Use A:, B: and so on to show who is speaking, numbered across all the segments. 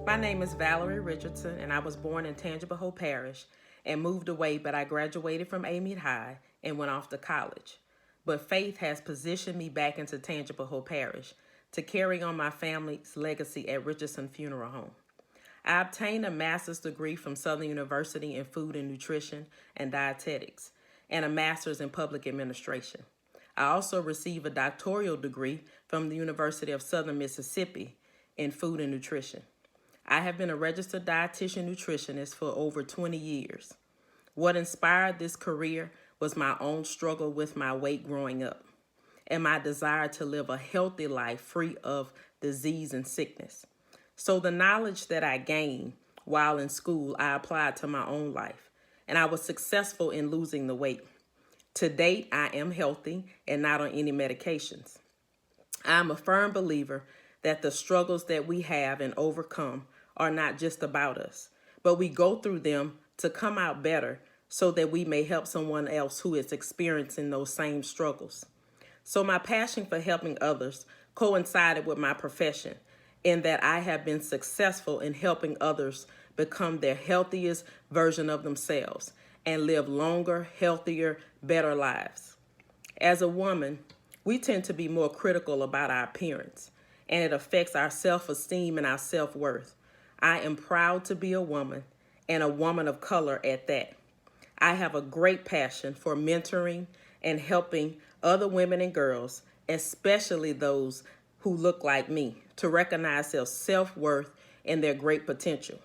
A: My name is Valarie Richardson, and I was born in Tangible Hope Parish and moved away, but I graduated from Amite High and went off to college. But faith has positioned me back into Tangible Hope Parish to carry on my family's legacy at Rchardson Funeral Home. I obtained a master's degree from Southern University in food and nutrition and dietetics, and a master's in public administration. I also received a doctoral degree from the University of Southern Mississippi in food and nutrition. I have been a registered dietitian nutritionist for over 20 years. What inspired this career was my own struggle with my weight growing up and my desire to live a healthy life free of disease and sickness. So the knowledge that I gained while in school, I applied to my own life, and I was successful in losing the weight. To date, I am healthy and not on any medications. I am a firm believer that the struggles that we have and overcome are not just about us, but we go through them to come out better so that we may help someone else who is experiencing those same struggles. So my passion for helping others coincided with my profession in that I have been successful in helping others become their healthiest version of themselves and live longer, healthier, better lives. As a woman, we tend to be more critical about our appearance, and it affects our self-esteem and our self-worth. I am proud to be a woman, and a woman of color at that. I have a great passion for mentoring and helping other women and girls, especially those who look like me, to recognize their self-worth and their great potential.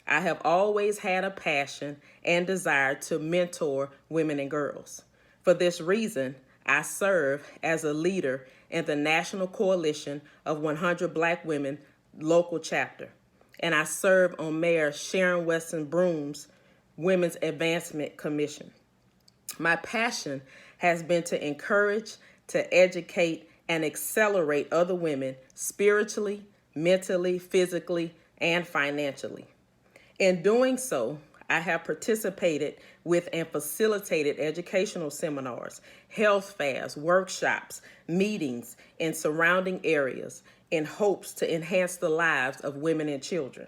A: I have always had a passion and desire to mentor women and girls. For this reason, I serve as a leader in the National Coalition of 100 Black Women local chapter, and I serve on Mayor Sharon Weston Broom's Women's Advancement Commission. My passion has been to encourage, to educate, and accelerate other women spiritually, mentally, physically, and financially. In doing so, I have participated with and facilitated educational seminars, health fairs, workshops, meetings in surrounding areas in hopes to enhance the lives of women and children.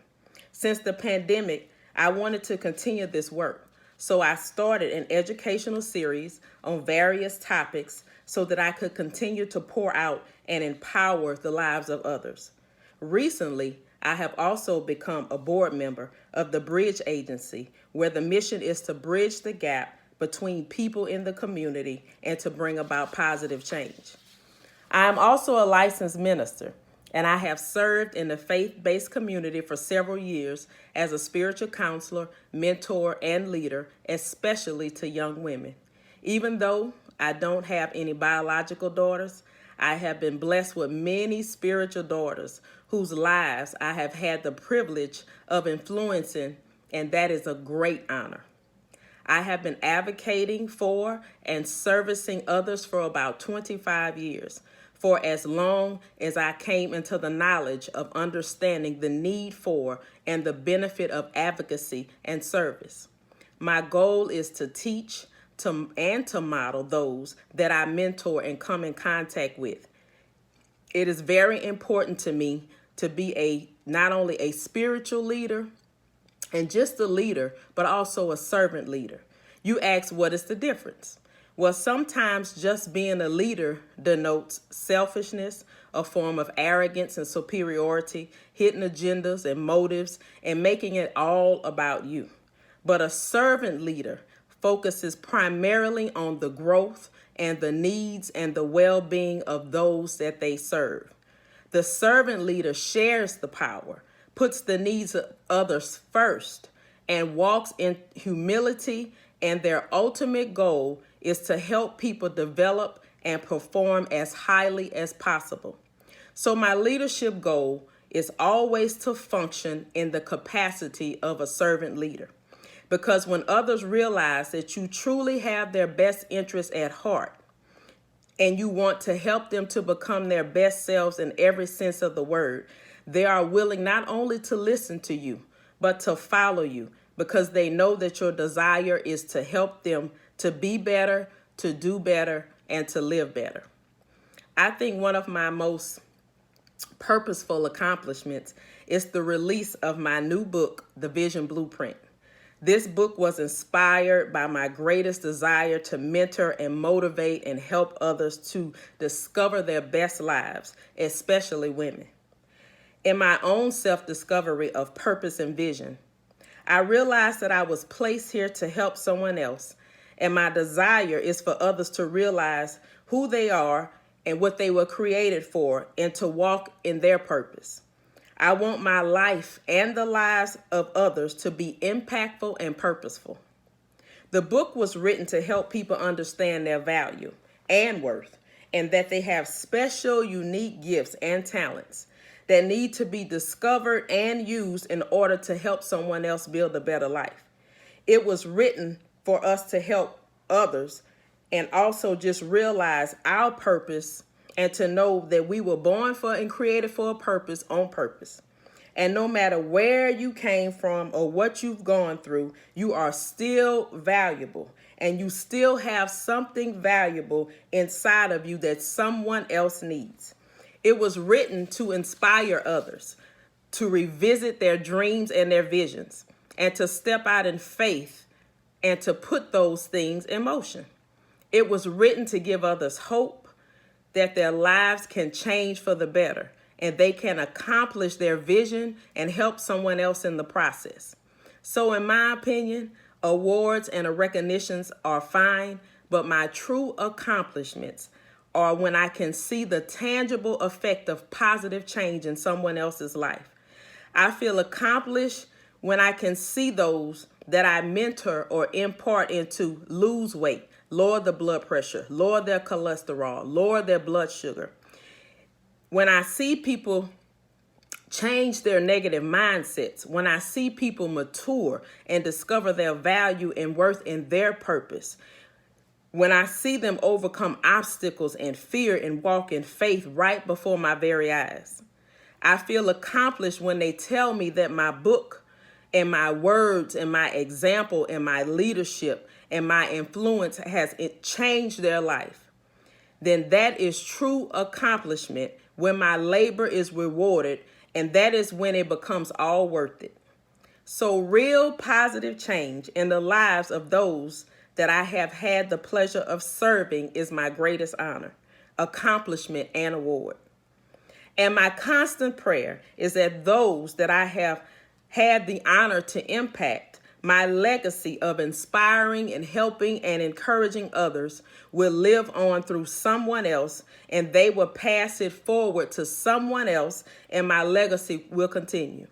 A: Since the pandemic, I wanted to continue this work, so I started an educational series on various topics so that I could continue to pour out and empower the lives of others. Recently, I have also become a board member of the Bridge Agency, where the mission is to bridge the gap between people in the community and to bring about positive change. I am also a licensed minister, and I have served in the faith-based community for several years as a spiritual counselor, mentor, and leader, especially to young women. Even though I don't have any biological daughters, I have been blessed with many spiritual daughters whose lives I have had the privilege of influencing, and that is a great honor. I have been advocating for and servicing others for about 25 years, for as long as I came into the knowledge of understanding the need for and the benefit of advocacy and service. My goal is to teach and to model those that I mentor and come in contact with. It is very important to me to be not only a spiritual leader and just a leader, but also a servant leader. You ask, what is the difference? Well, sometimes just being a leader denotes selfishness, a form of arrogance and superiority, hidden agendas and motives, and making it all about you. But a servant leader focuses primarily on the growth and the needs and the well-being of those that they serve. The servant leader shares the power, puts the needs of others first, and walks in humility, and their ultimate goal is to help people develop and perform as highly as possible. So my leadership goal is always to function in the capacity of a servant leader. Because when others realize that you truly have their best interests at heart and you want to help them to become their best selves in every sense of the word, they are willing not only to listen to you, but to follow you because they know that your desire is to help them to be better, to do better, and to live better. I think one of my most purposeful accomplishments is the release of my new book, The Vision Blueprint. This book was inspired by my greatest desire to mentor and motivate and help others to discover their best lives, especially women. In my own self-discovery of purpose and vision, I realized that I was placed here to help someone else, and my desire is for others to realize who they are and what they were created for, and to walk in their purpose. I want my life and the lives of others to be impactful and purposeful. The book was written to help people understand their value and worth, and that they have special, unique gifts and talents that need to be discovered and used in order to help someone else build a better life. It was written for us to help others and also just realize our purpose, and to know that we were born for and created for a purpose on purpose. And no matter where you came from or what you've gone through, you are still valuable, and you still have something valuable inside of you that someone else needs. It was written to inspire others, to revisit their dreams and their visions, and to step out in faith and to put those things in motion. It was written to give others hope that their lives can change for the better, and they can accomplish their vision and help someone else in the process. So in my opinion, awards and recognitions are fine, but my true accomplishments are when I can see the tangible effect of positive change in someone else's life. I feel accomplished when I can see those that I mentor or impart into lose weight, lower the blood pressure, lower their cholesterol, lower their blood sugar. When I see people change their negative mindsets, when I see people mature and discover their value and worth in their purpose, when I see them overcome obstacles and fear and walk in faith right before my very eyes. I feel accomplished when they tell me that my book and my words and my example and my leadership and my influence has changed their life. Then that is true accomplishment, when my labor is rewarded, and that is when it becomes all worth it. So real positive change in the lives of those that I have had the pleasure of serving is my greatest honor, accomplishment, and award. And my constant prayer is that those that I have had the honor to impact, my legacy of inspiring and helping and encouraging others, will live on through someone else, and they will pass it forward to someone else, and my legacy will continue.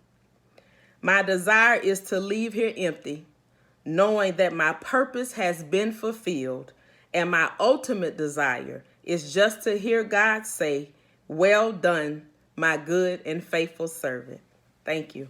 A: My desire is to leave here empty, knowing that my purpose has been fulfilled, and my ultimate desire is just to hear God say, "Well done, my good and faithful servant." Thank you.